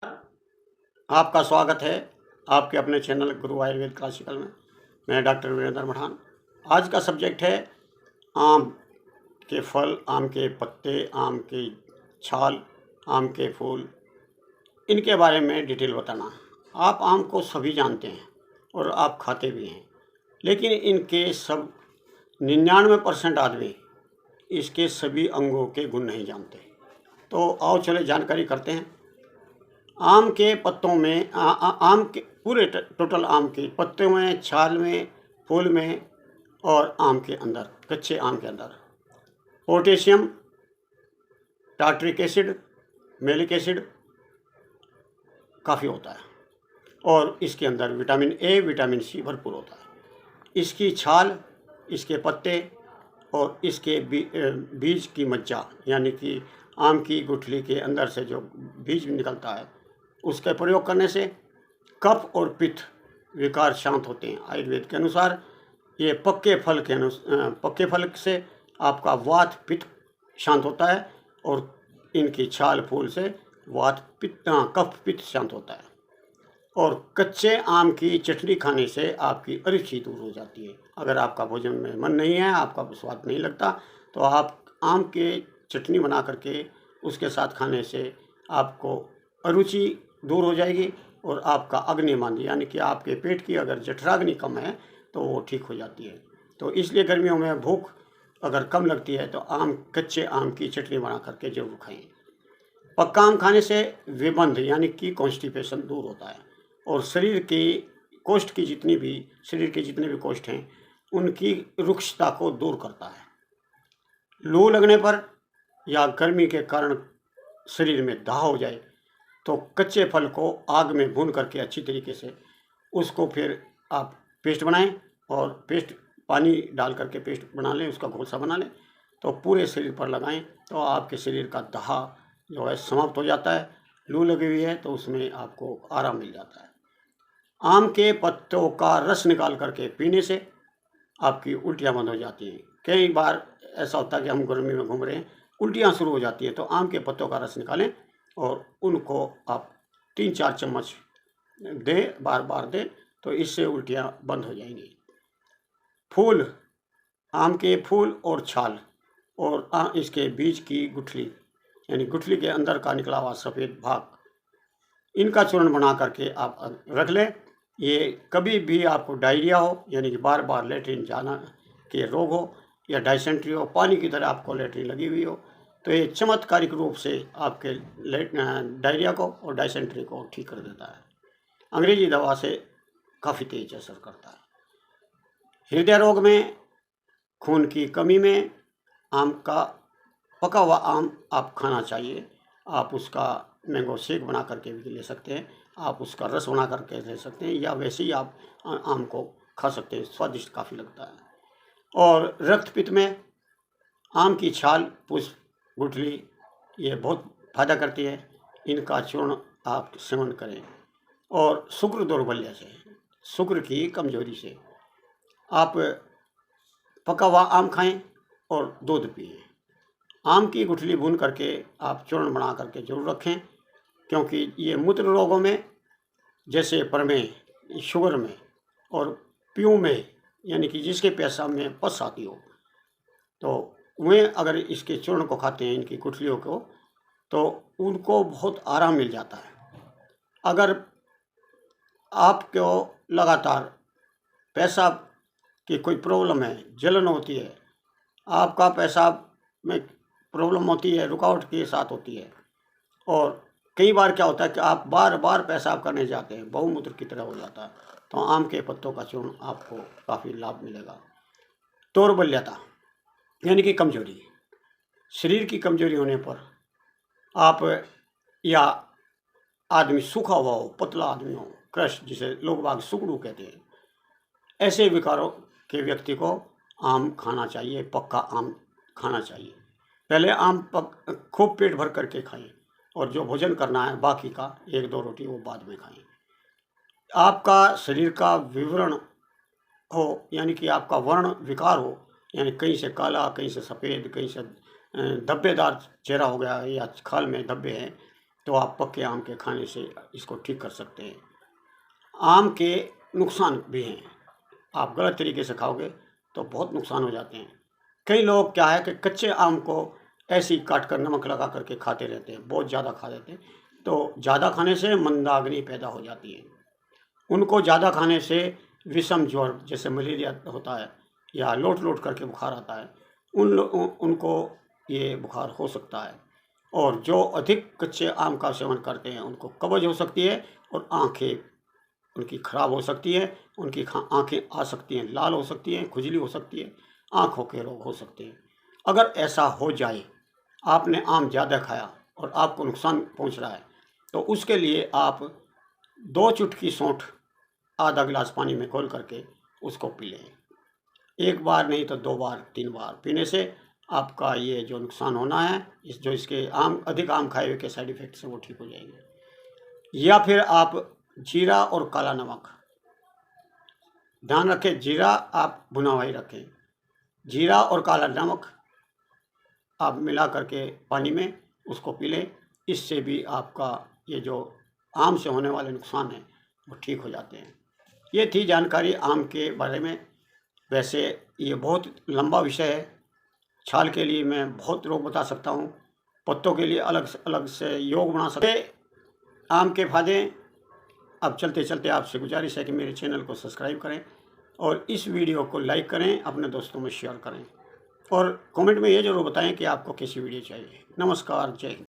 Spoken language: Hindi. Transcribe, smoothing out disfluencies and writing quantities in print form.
आपका स्वागत है आपके अपने चैनल गुरु आयुर्वेद क्लासिकल में। मैं डॉक्टर वीरेंद्र मठान। आज का सब्जेक्ट है आम के फल, आम के पत्ते, आम की छाल, आम के फूल, इनके बारे में डिटेल बताना। आप आम को सभी जानते हैं और आप खाते भी हैं, लेकिन इनके सब 99% आदमी इसके सभी अंगों के गुण नहीं जानते। तो आओ चले जानकारी करते हैं। आम के पत्तों में आम के पूरे टोटल आम के पत्तों में, छाल में, फूल में और आम के अंदर, कच्चे आम के अंदर potassium, tartaric acid, malic acid काफ़ी होता है और इसके अंदर विटामिन ए, विटामिन सी भरपूर होता है। इसकी छाल, इसके पत्ते और इसके बीज की मज्जा, यानी कि आम की गुठली के अंदर से जो बीज निकलता है, उसके प्रयोग करने से कफ और पित्त विकार शांत होते हैं। आयुर्वेद के अनुसार ये पक्के फल से आपका वात पित्त शांत होता है और इनकी छाल फूल से कफ पित्त शांत होता है। और कच्चे आम की चटनी खाने से आपकी अरुचि दूर हो जाती है। अगर आपका भोजन में मन नहीं है, आपका स्वाद नहीं लगता, तो आप आम के चटनी बना करके उसके साथ खाने से आपको अरुचि दूर हो जाएगी और आपका अग्निमांद्य, यानी कि आपके पेट की अगर जठराग्नि कम है तो वो ठीक हो जाती है। तो इसलिए गर्मियों में भूख अगर कम लगती है तो कच्चे आम की चटनी बना करके जरूर खाएं। पक्का आम खाने से विबंध, यानी कि कॉन्स्टिपेशन दूर होता है और शरीर के जितने भी कोष्ठ हैं उनकी रुक्षता को दूर करता है। लू लगने पर या गर्मी के कारण शरीर में दाह हो जाए तो कच्चे फल को आग में भून करके अच्छी तरीके से उसको फिर आप पेस्ट बनाएं और पानी डाल करके पेस्ट बना लें, उसका घोल सा बना लें, तो पूरे शरीर पर लगाएं तो आपके शरीर का दाह जो है समाप्त हो जाता है। लू लगी हुई है तो उसमें आपको आराम मिल जाता है। आम के पत्तों का रस निकाल करके पीने से आपकी उल्टियाँ बंद हो जाती हैं। कई बार ऐसा होता है कि हम गर्मी में घूम रहे हैं, उल्टियाँ शुरू हो जाती हैं, तो आम के पत्तों का रस निकालें और उनको आप 3-4 चम्मच दें, बार बार दें, तो इससे उल्टियाँ बंद हो जाएंगी। फूल, आम के फूल और छाल और इसके बीज की गुठली, यानी गुठली के अंदर का निकला हुआ सफ़ेद भाग, इनका चूर्ण बना करके आप रख लें। ये कभी भी आपको डायरिया हो, यानी कि बार बार लेटरिन जाना के रोग हो, या डायसेंट्री हो, पानी की तरह आपको लेटरिन लगी हुई हो, तो ये चमत्कारिक रूप से आपके डायरिया को और डायसेंट्री को ठीक कर देता है। अंग्रेजी दवा से काफ़ी तेज असर करता है। हृदय रोग में, खून की कमी में पका हुआ आम आप खाना चाहिए। आप उसका मैंगो शेक बना करके भी ले सकते हैं, आप उसका रस बना करके ले सकते हैं, या वैसे ही आप आम को खा सकते हैं, स्वादिष्ट काफ़ी लगता है। और रक्तपित्त में आम की छाल, पुष्प, गुठली ये बहुत फायदा करती है। इनका चूर्ण आप सेवन करें। और शुक्र दौर्बल्य से, शुक्र की कमजोरी से आप पका हुआ आम खाएं और दूध पिएं। आम की गुठली भून करके आप चूर्ण बना करके जरूर रखें, क्योंकि ये मूत्र रोगों में, जैसे प्रमेह, शुगर में और प्यू में, यानी कि जिसके पेशाब में पस आती हो, तो वे अगर इसके चूर्ण को खाते हैं, इनकी गुठलियों को, तो उनको बहुत आराम मिल जाता है। अगर आपको लगातार पेशाब की कोई प्रॉब्लम है, जलन होती है, आपका पेशाब में प्रॉब्लम होती है, रुकावट के साथ होती है, और कई बार क्या होता है कि आप बार बार पेशाब करने जाते हैं, बहुमूत्र की तरह हो जाता है, तो आम के पत्तों का चूर्ण आपको काफ़ी लाभ मिलेगा। दौर्बल्यता, यानी कि कमजोरी, शरीर की कमजोरी होने पर आप, या आदमी सूखा हुआ हो, पतला आदमी हो, क्रश, जिसे लोग बाग सुकड़ू कहते हैं, ऐसे विकारों के व्यक्ति को आम खाना चाहिए, पक्का आम खाना चाहिए। पहले आम खूब पेट भर करके खाएं और जो भोजन करना है बाकी का 1-2 रोटी वो बाद में खाएं। आपका शरीर का विवरण हो, यानी कि आपका वर्ण विकार हो, यानी कहीं से काला, कहीं से सफ़ेद, कहीं से धब्बेदार चेहरा हो गया, या खाल में धब्बे हैं, तो आप पक्के आम के खाने से इसको ठीक कर सकते हैं। आम के नुकसान भी हैं, आप गलत तरीके से खाओगे तो बहुत नुकसान हो जाते हैं। कई लोग क्या है कि कच्चे आम को ऐसे ही काट कर नमक लगा करके खाते रहते हैं, बहुत ज़्यादा खा लेते हैं, तो ज़्यादा खाने से मंदाग्नि पैदा हो जाती है। उनको ज़्यादा खाने से विषम ज्वर जैसे मलेरिया होता है या लोट लोट करके बुखार आता है, उनको ये बुखार हो सकता है। और जो अधिक कच्चे आम का सेवन करते हैं उनको कब्ज हो सकती है और आँखें उनकी खराब हो सकती है, उनकी आँखें आ सकती हैं, लाल हो सकती हैं, खुजली हो सकती है, आँखों के रोग हो सकते हैं। अगर ऐसा हो जाए, आपने आम ज़्यादा खाया और आपको नुकसान पहुंच रहा है, तो उसके लिए आप 2 चुटकी सौंठ आधा गिलास पानी में घोल करके उसको पी लें। एक बार नहीं तो 2 बार 3 बार पीने से आपका ये जो नुकसान होना है, इसके अधिक आम खाए हुए के साइड इफ़ेक्ट्स हैं वो ठीक हो जाएंगे। या फिर आप जीरा और काला नमक, ध्यान रखें जीरा आप भुना हुआ ही रखें, जीरा और काला नमक आप मिला करके पानी में उसको पी लें। इससे भी आपका ये जो आम से होने वाले नुकसान हैं वो ठीक हो जाते हैं। ये थी जानकारी आम के बारे में। वैसे ये बहुत लंबा विषय है, छाल के लिए मैं बहुत रोग बता सकता हूँ, पत्तों के लिए अलग अलग से योग बना सकते। आम के फायदे। अब चलते चलते आपसे गुजारिश है कि मेरे चैनल को सब्सक्राइब करें और इस वीडियो को लाइक करें, अपने दोस्तों में शेयर करें और कमेंट में ये ज़रूर बताएं कि आपको कैसी वीडियो चाहिए। नमस्कार, जय हिंद।